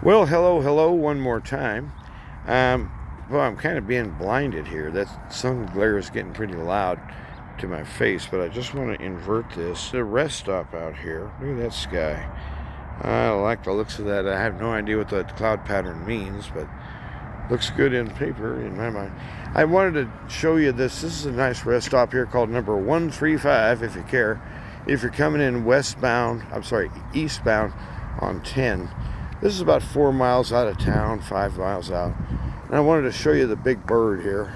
Well, hello one more time. Well, I'm kind of being blinded here. That sun glare is getting pretty loud to my face, but I just want to invert this. The rest stop out here. Look at that sky. I like the looks of that. I have no idea what that cloud pattern means, but looks good in paper in my mind. I wanted to show you this. This is a nice rest stop here called number 135, if you care. If you're coming in eastbound on 10. This is about 4 miles out of town, 5 miles out. And I wanted to show you the big bird here.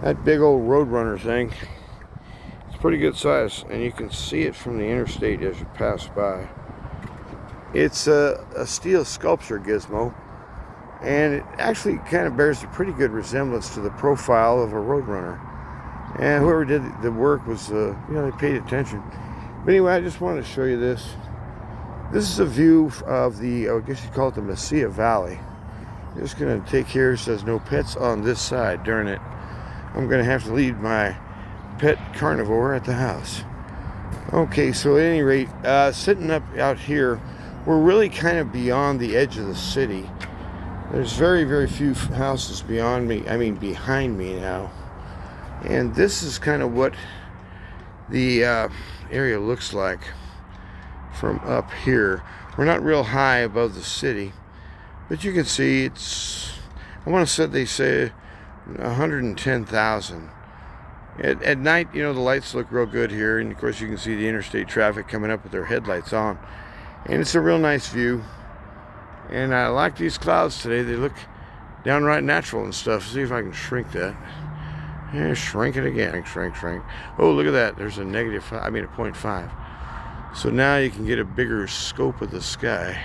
That big old roadrunner thing. It's pretty good size, and you can see it from the interstate as you pass by. It's a steel sculpture gizmo, and it actually kind of bears a pretty good resemblance to the profile of a roadrunner. And whoever did the work was, they paid attention. But anyway, I just wanted to show you this. This is a view of the, I guess you'd call it the Mesilla Valley. I'm just going to take care. It says no pets on this side. Darn it. I'm going to have to leave my pet carnivore at the house. Okay, so at any rate, sitting up out here, we're really kind of beyond the edge of the city. There's very, very few houses behind me now. And this is kind of what the area looks like from up here. We're not real high above the city, but you can see it's, they say 110,000. At night, the lights look real good here, and of course you can see the interstate traffic coming up with their headlights on, and it's a real nice view. And I like these clouds today. They look downright natural and stuff. See if I can shrink that. Yeah, shrink it again. Shrink. Oh, look at that. There's a a 0.5. So now you can get a bigger scope of the sky.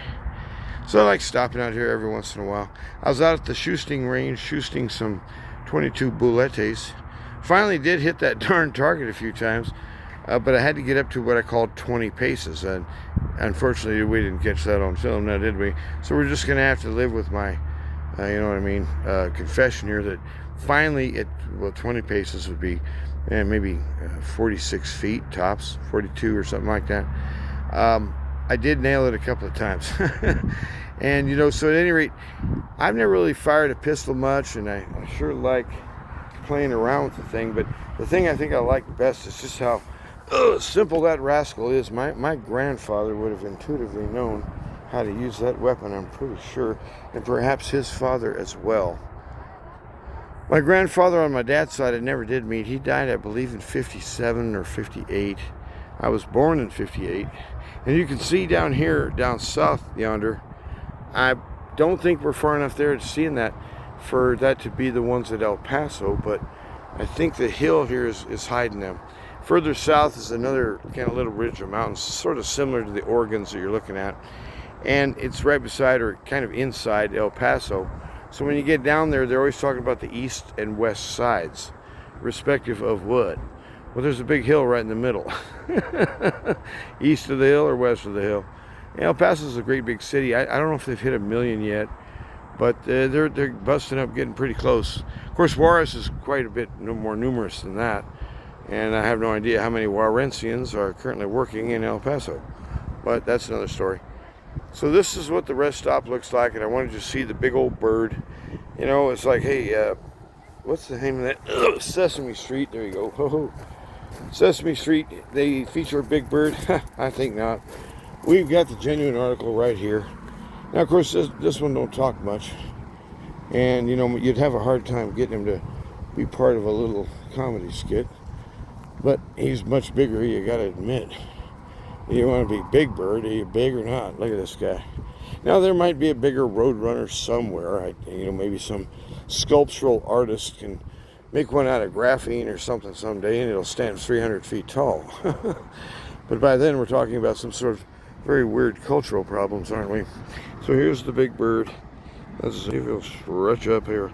So I like stopping out here every once in a while. I was out at the shooting range shooting some 22 buletes. Finally did hit that darn target a few times, but I had to get up to what I called 20 paces. And unfortunately, we didn't catch that on film now, did we? So we're just going to have to live with my, confession here that finally, 20 paces would be maybe 46 feet tops, 42 or something like that. I did nail it a couple of times. And, so at any rate, I've never really fired a pistol much, and I sure like playing around with the thing. But the thing I think I like best is just how simple that rascal is. My grandfather would have intuitively known how to use that weapon, I'm pretty sure, and perhaps his father as well. My grandfather on my dad's side I never did meet. He died, I believe, in 57 or 58. I was born in 58. And you can see down here, down south yonder, I don't think we're far enough there to seeing that for that to be the ones at El Paso, but I think the hill here is hiding them. Further south is another kind of little ridge of mountains, sort of similar to the Oregons that you're looking at. And it's right beside, or kind of inside, El Paso. So when you get down there, they're always talking about the east and west sides, respective of what? Well, there's a big hill right in the middle. East of the hill or west of the hill. El Paso is a great big city. I don't know if they've hit 1 million yet, but they're busting up, getting pretty close. Of course, Juarez is quite a bit more numerous than that, and I have no idea how many Juarensians are currently working in El Paso, but that's another story. So this is what the rest stop looks like, and I wanted to see the big old bird. It's like, hey, what's the name of that? Sesame Street. There you go. Sesame Street, they feature a big bird? I think not. We've got the genuine article right here. Now, of course, this one don't talk much. And, you'd have a hard time getting him to be part of a little comedy skit. But he's much bigger, you got to admit. You want to be big bird, are you big or not? Look at this guy. Now, there might be a bigger roadrunner somewhere. Maybe some sculptural artist can make one out of graphene or something someday, and it'll stand 300 feet tall. But by then, we're talking about some sort of very weird cultural problems, aren't we? So here's the big bird. Let's see if it'll stretch up here.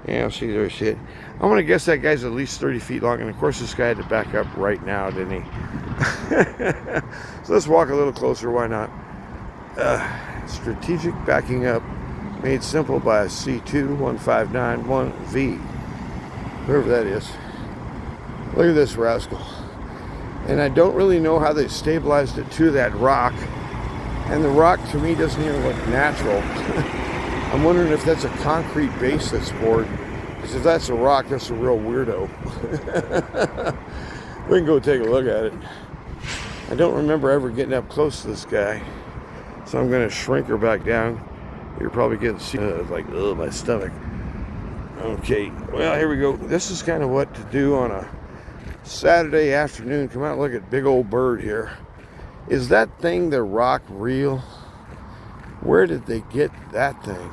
Yeah, see, there's it. I'm going to guess that guy's at least 30 feet long, and of course this guy had to back up right now, didn't he? So let's walk a little closer, why not? Strategic backing up, made simple by a C2-159-1V. Whoever that is. Look at this rascal. And I don't really know how they stabilized it to that rock. And the rock to me doesn't even look natural. I'm wondering if that's a concrete base that's poured. Because if that's a rock, that's a real weirdo. We can go take a look at it. I don't remember ever getting up close to this guy. So I'm going to shrink her back down. You're probably getting like, ugh, my stomach. Okay, well, here we go. This is kind of what to do on a Saturday afternoon. Come out and look at big old bird here. Is that thing the rock real? Where did they get that thing?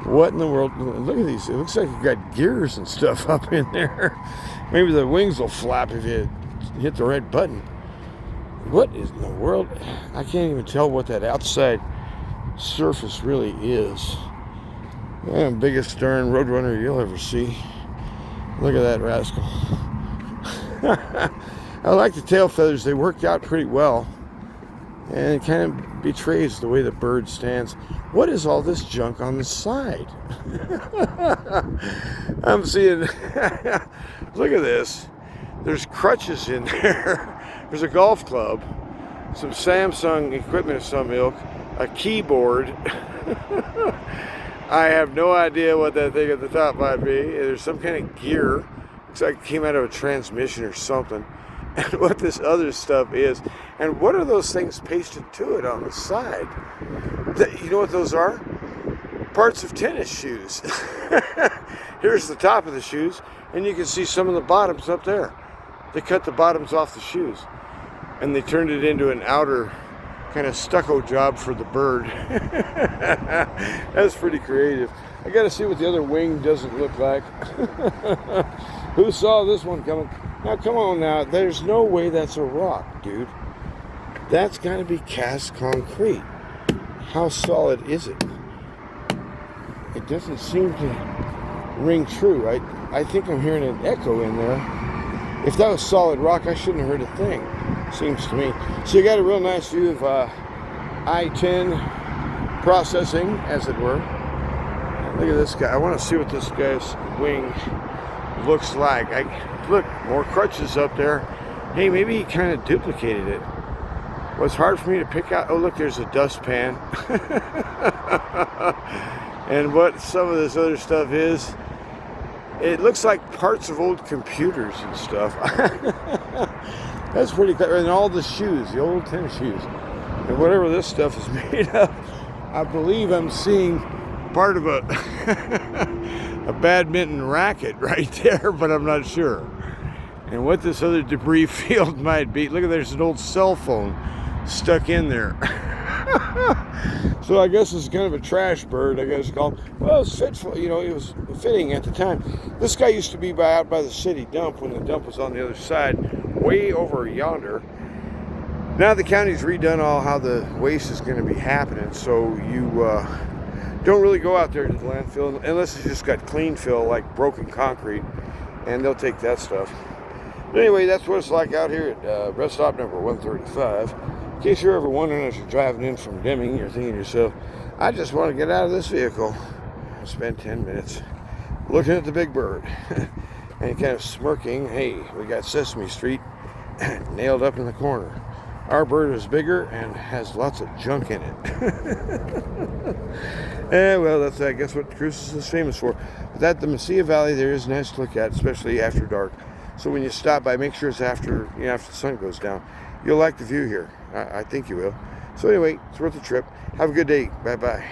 What in the world? Look at these. It looks like you got gears and stuff up in there. Maybe the wings will flap if you hit the right button. What is in the world? I can't even tell what that outside surface really is. Yeah, biggest darn roadrunner you'll ever see. Look at that rascal. I like the tail feathers. They worked out pretty well. And it kind of betrays the way the bird stands. What is all this junk on the side? I'm seeing... Look at this. There's crutches in there. There's a golf club. Some Samsung equipment of some ilk. A keyboard. I have no idea what that thing at the top might be. There's some kind of gear. Looks like it came out of a transmission or something. And what this other stuff is. And what are those things pasted to it on the side? You know what those are? Parts of tennis shoes. Here's the top of the shoes. And you can see some of the bottoms up there. They cut the bottoms off the shoes. And they turned it into an outer kind of stucco job for the bird. That's pretty creative. I got to see what the other wing doesn't look like. Who saw this one coming? Now, come on now. There's no way that's a rock, dude. That's got to be cast concrete. How solid is it? It doesn't seem to ring true. I think I'm hearing an echo in there. If that was solid rock, I shouldn't have heard a thing, seems to me. So you got a real nice view of I-10 processing, as it were. Look at this guy. I want to see what this guy's wing looks like. Look, more crutches up there. Hey, maybe he kind of duplicated it. Well, it's hard for me to pick out. Oh, look, there's a dustpan. And what some of this other stuff is, it looks like parts of old computers and stuff. That's pretty clever. And all the shoes, the old tennis shoes. And whatever this stuff is made of, I believe I'm seeing part of a badminton racket right there, but I'm not sure. And what this other debris field might be. Look at, there's an old cell phone stuck in there. So I guess it's kind of a trash bird, I guess called. Well, it's fitful, you know, it was fitting at the time. This guy used to be out by the city dump when the dump was on the other side, way over yonder. Now the county's redone all how the waste is going to be happening, so you don't really go out there to the landfill unless it's just got clean fill, like broken concrete, and they'll take that stuff. But anyway, that's what it's like out here at rest stop number 135. In case you're ever wondering, as you're driving in from Deming, you're thinking to yourself, I just want to get out of this vehicle. I'll spend 10 minutes looking at the big bird and kind of smirking. Hey, we got Sesame Street nailed up in the corner. Our bird is bigger and has lots of junk in it. Well, that's, I guess, what Cruces is famous for. But that, the Mesilla Valley there is nice to look at, especially after dark. So when you stop by, make sure it's after, after the sun goes down. You'll like the view here. I think you will. So anyway, it's worth the trip. Have a good day. Bye-bye.